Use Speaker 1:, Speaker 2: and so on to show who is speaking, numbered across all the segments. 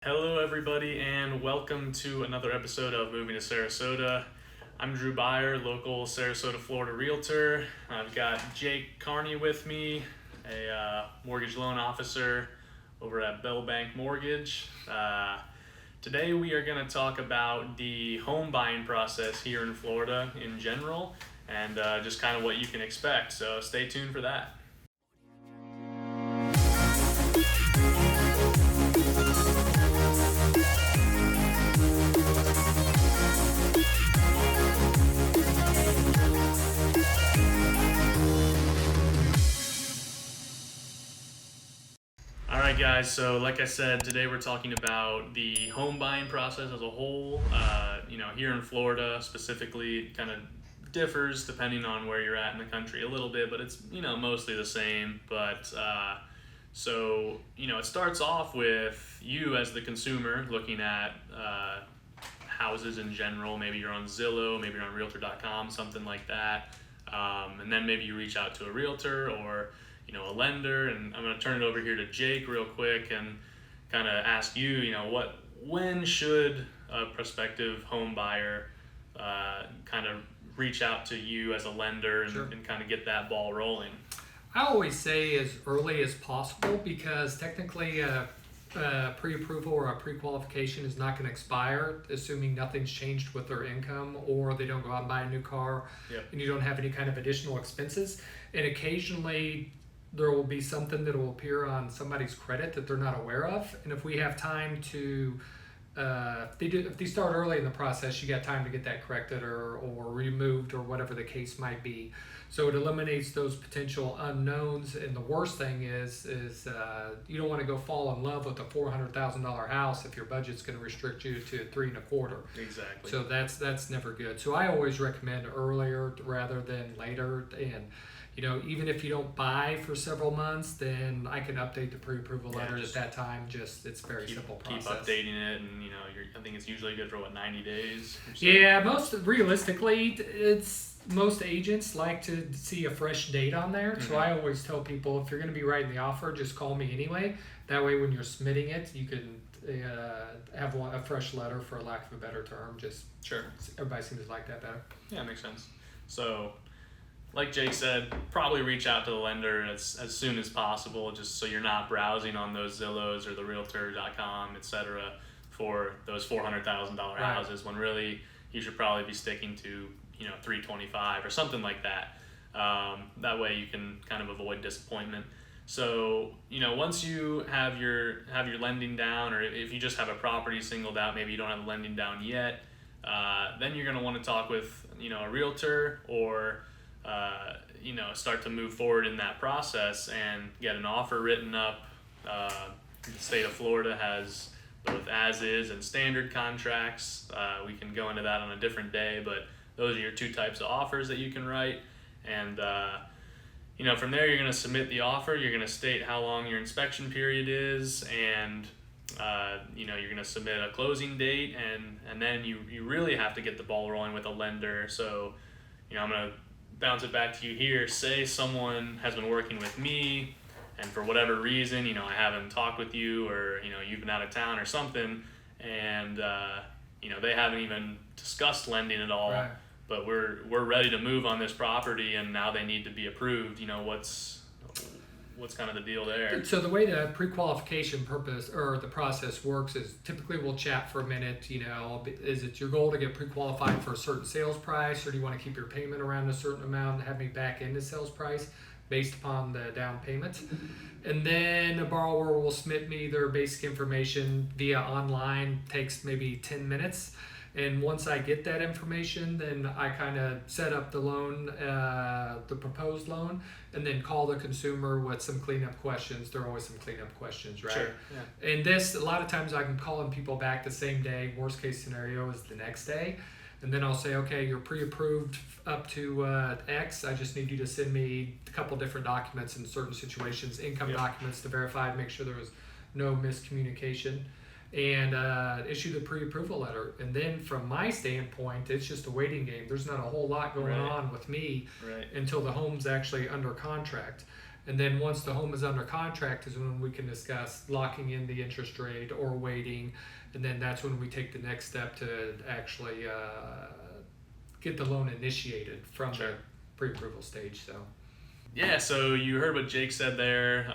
Speaker 1: Hello, everybody, and welcome to another episode of Moving to Sarasota. I'm Drew Beyer, local Sarasota Florida realtor. I've got Jake Kearney with me, a mortgage loan officer over at Bell Bank Mortgage. Today we are going to talk about the home buying process here in Florida in general and just kind of what you can expect. So stay tuned for that. Alright guys, so like I said, today we're talking about the home buying process as a whole. Here in Florida specifically, it kind of differs depending on where you're at in the country a little bit, but it's, mostly the same. But it starts off with you as the consumer looking at houses in general. Maybe you're on Zillow, maybe you're on Realtor.com, something like that. And then maybe you reach out to a realtor or a lender, and I'm going to turn it over here to Jake real quick and kind of ask you, when should a prospective home buyer kind of reach out to you as a lender and,
Speaker 2: Sure.
Speaker 1: and kind of get that ball rolling?
Speaker 2: I always say as early as possible because technically a pre-approval or a pre-qualification is not going to expire, assuming nothing's changed with their income or they don't go out and buy a new car.
Speaker 1: Yep.
Speaker 2: And you don't have any kind of additional expenses. And occasionally there will be something that will appear on somebody's credit that they're not aware of. And if we have time to, if they start early in the process, you got time to get that corrected or removed or whatever the case might be. So it eliminates those potential unknowns. And the worst thing is you don't want to go fall in love with a $400,000 house if your budget's going to restrict you to $3.25.
Speaker 1: Exactly.
Speaker 2: So that's never good. So I always recommend earlier rather than later. And even if you don't buy for several months, then I can update the pre-approval letter at that time. It's very simple process.
Speaker 1: Keep updating it, and I think it's usually good for 90 days. Or so.
Speaker 2: Yeah, realistically, most agents like to see a fresh date on there. Mm-hmm. So I always tell people, if you're going to be writing the offer, just call me anyway. That way, when you're submitting it, you can have a fresh letter, for lack of a better term. Just
Speaker 1: sure.
Speaker 2: Everybody seems to like that better.
Speaker 1: Yeah, makes sense. So, like Jake said, probably reach out to the lender as soon as possible, just so you're not browsing on those Zillows or the Realtor.com, etc. for those $400,000 houses, when really you should probably be sticking to $325,000 or something like that. That way you can kind of avoid disappointment. So once you have your lending down, or if you just have a property singled out, maybe you don't have the lending down yet, then you're going to want to talk with a realtor or start to move forward in that process and get an offer written up. The state of Florida has both as-is and standard contracts. We can go into that on a different day, but those are your two types of offers that you can write. And from there, you're going to submit the offer. You're going to state how long your inspection period is, and you're going to submit a closing date, and then you really have to get the ball rolling with a lender. So I'm going to bounce it back to you here. Say someone has been working with me, and for whatever reason, I haven't talked with you, or you've been out of town or something, and they haven't even discussed lending at all.
Speaker 2: Right.
Speaker 1: But we're ready to move on this property, and now they need to be approved. What's kind of the deal there?
Speaker 2: So the way the pre-qualification the process works is typically we'll chat for a minute. Is it your goal to get pre-qualified for a certain sales price, or do you want to keep your payment around a certain amount and have me back into sales price based upon the down payment? And then a borrower will submit me their basic information via online. Takes maybe 10 minutes. And once I get that information, then I kind of set up the loan, the proposed loan, and then call the consumer with some cleanup questions. There are always some cleanup questions, right?
Speaker 1: Sure. Yeah.
Speaker 2: And this, a lot of times I can call people back the same day. Worst case scenario is the next day. And then I'll say, okay, you're pre-approved up to X. I just need you to send me a couple different documents in certain situations, income documents to verify, make sure there was no miscommunication, and issue the pre-approval letter. And then from my standpoint, it's just a waiting game. There's not a whole lot going on with me until the home's actually under contract. And then once the home is under contract is when we can discuss locking in the interest rate or waiting. And then that's when we take the next step to actually get the loan initiated from the pre-approval stage. So.
Speaker 1: Yeah, so you heard what Jake said there.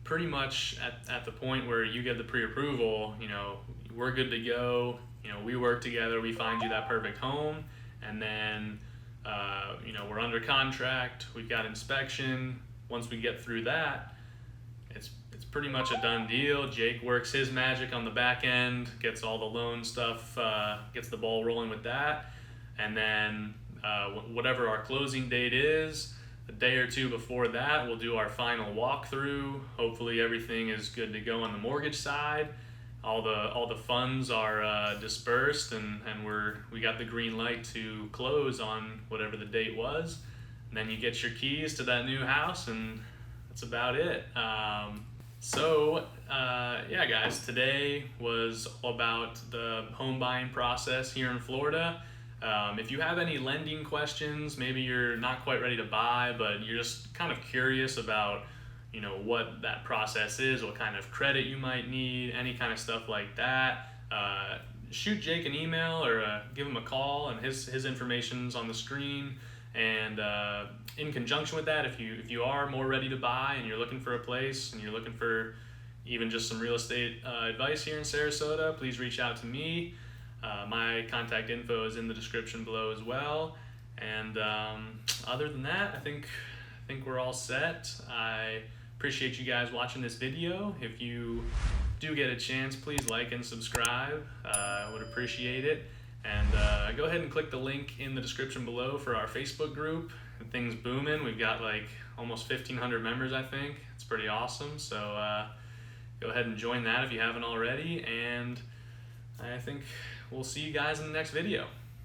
Speaker 1: Pretty much at the point where you get the pre-approval, we're good to go. We work together, we find you that perfect home, and then, we're under contract, we've got inspection. Once we get through that, it's pretty much a done deal. Jake works his magic on the back end, gets all the loan stuff, gets the ball rolling with that, and then whatever our closing date is, a day or two before that, we'll do our final walkthrough. Hopefully everything is good to go on the mortgage side. All the funds are dispersed, and we got the green light to close on whatever the date was. And then you get your keys to that new house, and that's about it. Yeah, guys, today was all about the home buying process here in Florida. If you have any lending questions, maybe you're not quite ready to buy, but you're just kind of curious about, what that process is, what kind of credit you might need, any kind of stuff like that, shoot Jake an email or give him a call, and his information's on the screen. And in conjunction with that, if you are more ready to buy and you're looking for a place and you're looking for even just some real estate advice here in Sarasota, please reach out to me. My contact info is in the description below as well. And other than that, I think we're all set. I appreciate you guys watching this video. If you do get a chance, please like and subscribe. I would appreciate it. And go ahead and click the link in the description below for our Facebook group. Things booming. We've got like almost 1,500 members, I think. It's pretty awesome. So go ahead and join that if you haven't already. And I think we'll see you guys in the next video.